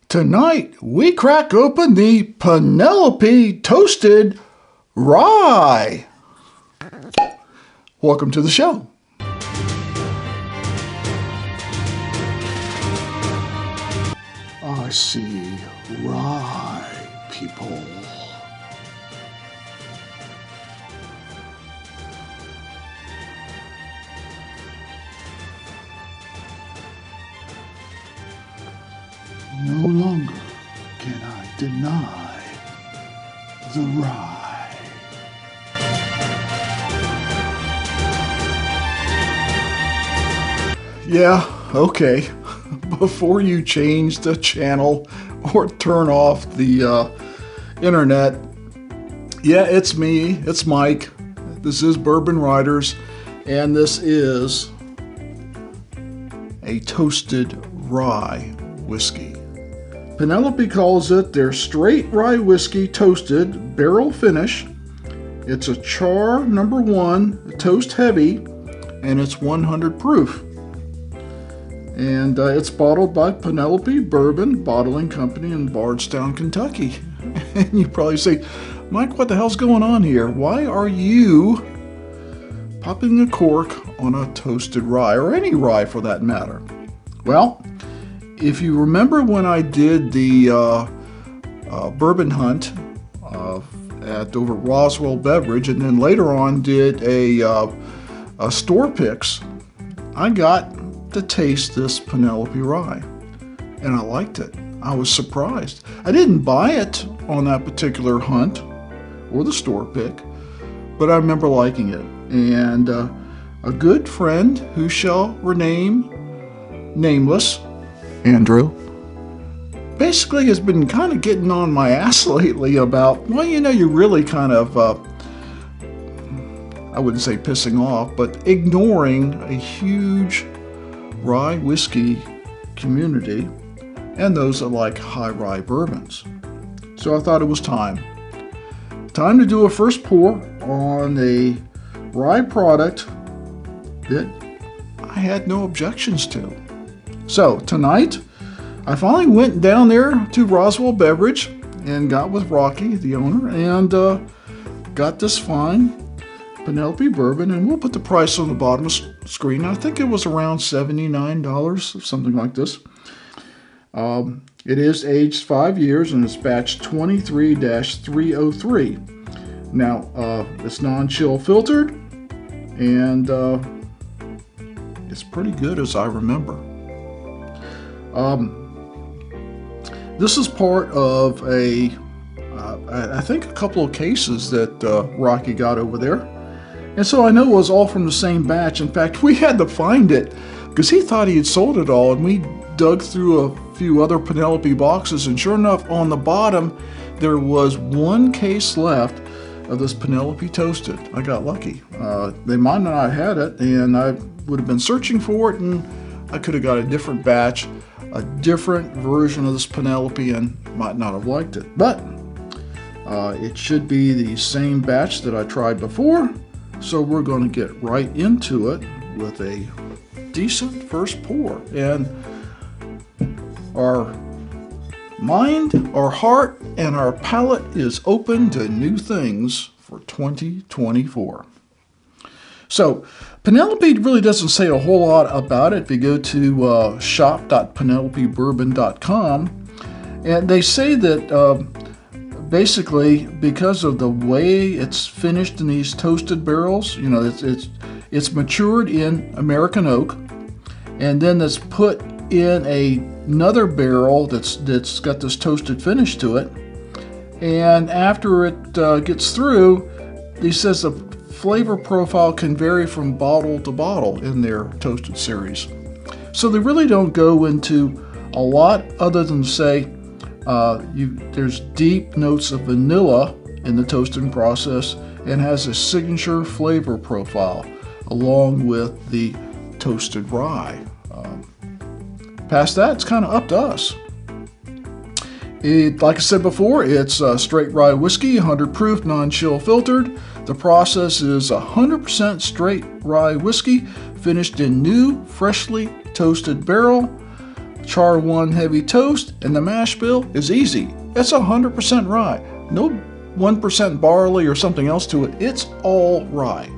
Tonight, we crack open the Penelope Toasted Rye. Welcome to the show. I see rye, people. No longer can I deny the rye. Yeah, okay. Before you change the channel or turn off the internet, yeah, it's me, it's Mike. This is Bourbon Riders, and this is a toasted rye whiskey. Penelope calls it their straight rye whiskey toasted barrel finish. It's a char number 1, toast heavy, and it's 100 proof. And it's bottled by Penelope Bourbon Bottling Company in Bardstown, Kentucky. And you probably say, Mike, what the hell's going on here? Why are you popping a cork on a toasted rye, or any rye for that matter? Well, if you remember when I did the bourbon hunt at over Roswell Beverage, and then later on did a store picks, I got to taste this Penelope rye, and I liked it. I was surprised. I didn't buy it on that particular hunt or the store pick, but I remember liking it. And a good friend who shall remain nameless, Andrew, basically has been kind of getting on my ass lately about, well, you know, you're really kind of, I wouldn't say pissing off, but ignoring a huge rye whiskey community and those that like high rye bourbons. So I thought it was time to do a first pour on a rye product that I had no objections to. So tonight, I finally went down there to Roswell Beverage and got with Rocky, the owner, and got this fine Penelope Bourbon, and we'll put the price on the bottom of the screen. I think it was around $79, something like this. It is aged 5 years, and it's batch 23-303. Now, it's non-chill filtered, and it's pretty good as I remember. This is part of I think a couple of cases that Rocky got over there. And so I know it was all from the same batch. In fact, we had to find it because he thought he had sold it all, and we dug through a few other Penelope boxes, and sure enough, on the bottom, there was one case left of this Penelope Toasted. I got lucky. They might not have had it, and I would have been searching for it, and I could have got a different batch, a different version of this Penelope, and might not have liked it. But it should be the same batch that I tried before, so we're going to get right into it with a decent first pour. And our mind, our heart, and our palate is open to new things for 2024. So Penelope really doesn't say a whole lot about it. If you go to shop.penelopebourbon.com, and they say that basically because of the way it's finished in these toasted barrels, you know, it's matured in American oak, and then it's put in another barrel that's got this toasted finish to it, and after it gets through, he says the flavor profile can vary from bottle to bottle in their toasted series. So they really don't go into a lot other than say there's deep notes of vanilla in the toasting process and has a signature flavor profile along with the toasted rye. Past that, it's kind of up to us. Like I said before, it's straight rye whiskey, 100 proof, non-chill filtered. The process is 100% straight rye whiskey, finished in new, freshly toasted barrel, char 1 heavy toast, and the mash bill is easy. It's 100% rye. No 1% barley or something else to it. It's all rye.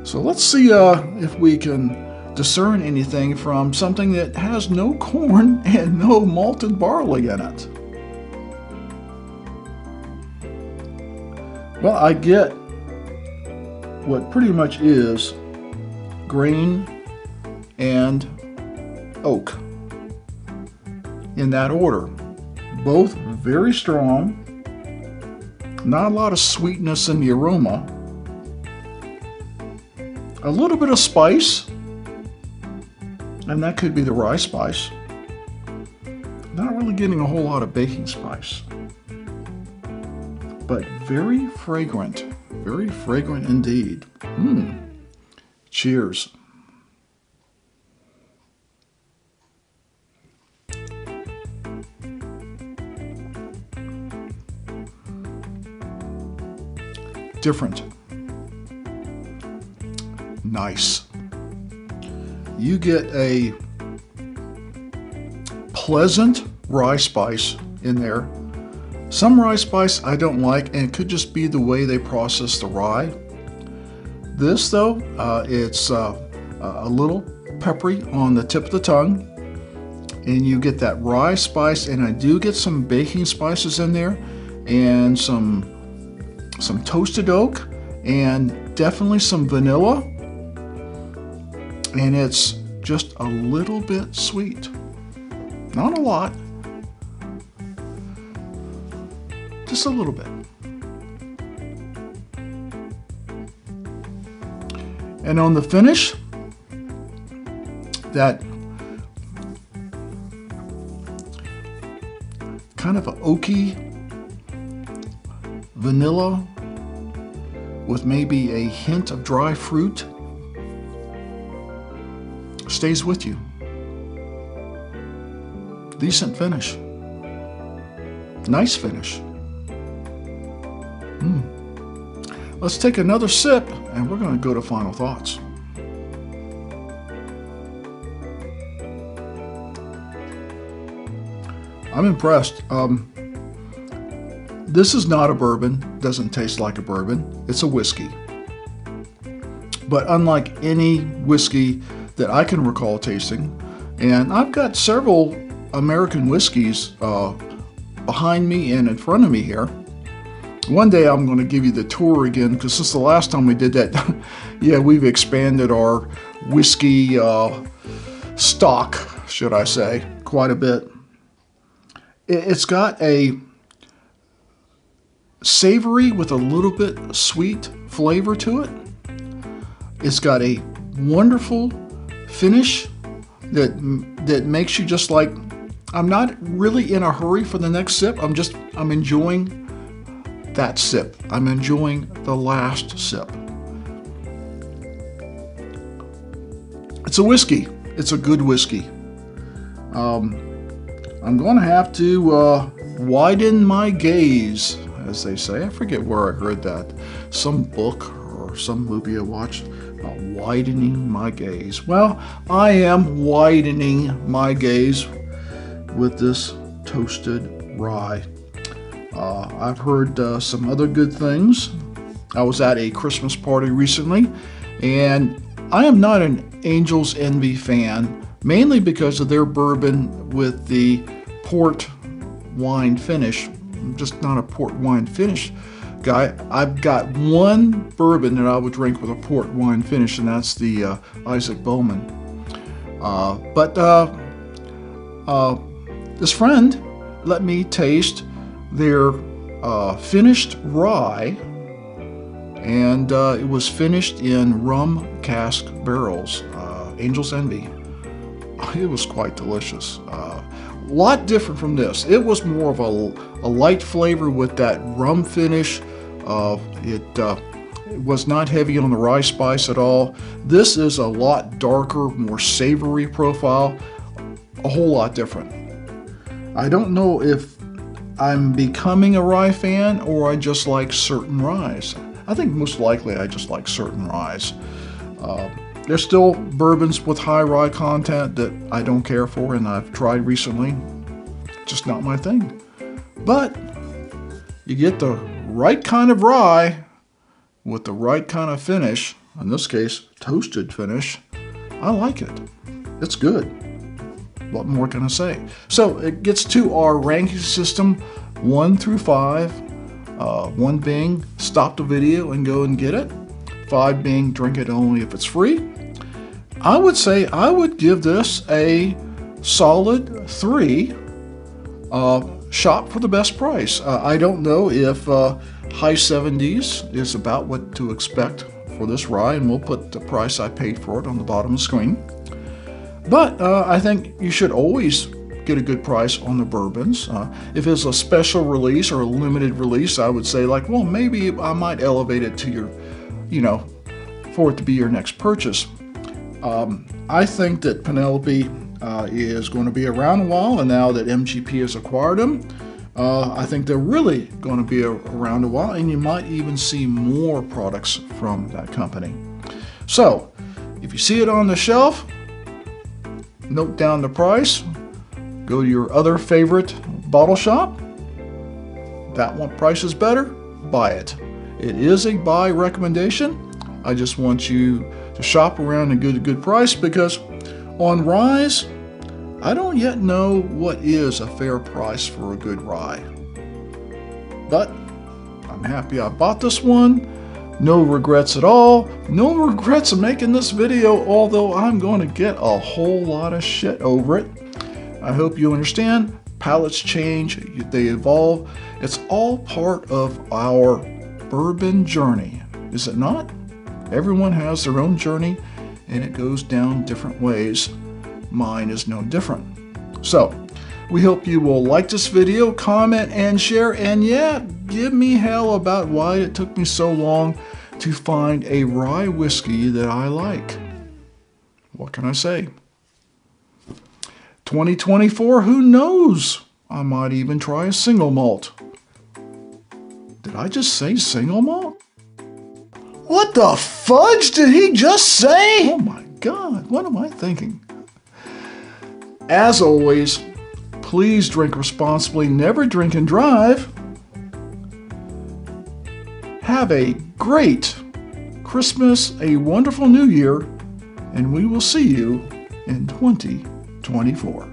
So let's see if we can discern anything from something that has no corn and no malted barley in it. Well, I get what pretty much is grain and oak in that order. Both very strong, not a lot of sweetness in the aroma, a little bit of spice, and that could be the rye spice. Not really getting a whole lot of baking spice, but very fragrant indeed. Cheers. Different. Nice. You get a pleasant rye spice in there. Some rye spice I don't like, and it could just be the way they process the rye. This though, it's a little peppery on the tip of the tongue, and you get that rye spice, and I do get some baking spices in there, and some toasted oak, and definitely some vanilla, and it's just a little bit sweet. Not a lot, just a little bit. And on the finish, that kind of an oaky vanilla with maybe a hint of dry fruit stays with you. Decent finish. Nice finish. Let's take another sip, and we're going to go to final thoughts. I'm impressed. This is not a bourbon. Doesn't taste like a bourbon. It's a whiskey. But unlike any whiskey that I can recall tasting, and I've got several American whiskeys behind me and in front of me here. One day I'm going to give you the tour again, because since the last time we did that, yeah, we've expanded our whiskey stock, should I say, quite a bit. It's got a savory with a little bit sweet flavor to it. It's got a wonderful finish that makes you just like, I'm not really in a hurry for the next sip. I'm enjoying that sip. I'm enjoying the last sip. It's a whiskey. It's a good whiskey. I'm going to have to widen my gaze, as they say. I forget where I heard that. Some book or some movie I watched about widening my gaze. Well, I am widening my gaze with this toasted rye. I've heard some other good things. I was at a Christmas party recently, and I am not an Angel's Envy fan, mainly because of their bourbon with the port wine finish. I'm just not a port wine finish guy. I've got one bourbon that I would drink with a port wine finish, and that's the Isaac Bowman. But this friend let me taste their finished rye, and it was finished in rum cask barrels, Angel's Envy. It was quite delicious. A lot different from this. It was more of a light flavor with that rum finish. It was not heavy on the rye spice at all. This is a lot darker, more savory profile, a whole lot different. I don't know if I'm becoming a rye fan or I just like certain ryes. I think most likely I just like certain ryes. There's still bourbons with high rye content that I don't care for, and I've tried recently. Just not my thing. But you get the right kind of rye with the right kind of finish, in this case, toasted finish. I like it. It's good. What more can I say? So it gets to our ranking system 1 through 5. 1 being stop the video and go and get it. 5 being drink it only if it's free. I would say I would give this a solid 3. Shop for the best price. I don't know if high 70s is about what to expect for this rye, and we'll put the price I paid for it on the bottom of the screen. But I think you should always get a good price on the bourbons. If it's a special release or a limited release, I would say like, well, maybe I might elevate it to your, for it to be your next purchase. I think that Penelope is going to be around a while, and now that MGP has acquired them, I think they're really going to be around a while, and you might even see more products from that company. So, if you see it on the shelf, note down the price, go to your other favorite bottle shop. That one price is better, buy it. It is a buy recommendation. I just want you to shop around and get a good price, because on ryes, I don't yet know what is a fair price for a good rye. But I'm happy I bought this one. No regrets at all. No regrets of making this video, although I'm going to get a whole lot of shit over it. I hope you understand. Palates change, they evolve. It's all part of our bourbon journey, is it not? Everyone has their own journey, and it goes down different ways. Mine is no different. So, we hope you will like this video, comment, and share, and yeah, give me hell about why it took me so long to find a rye whiskey that I like. What can I say? 2024, who knows? I might even try a single malt. Did I just say single malt? What the fudge did he just say? Oh my God, what am I thinking? As always, please drink responsibly, never drink and drive. Have a great Christmas, a wonderful New Year, and we will see you in 2024.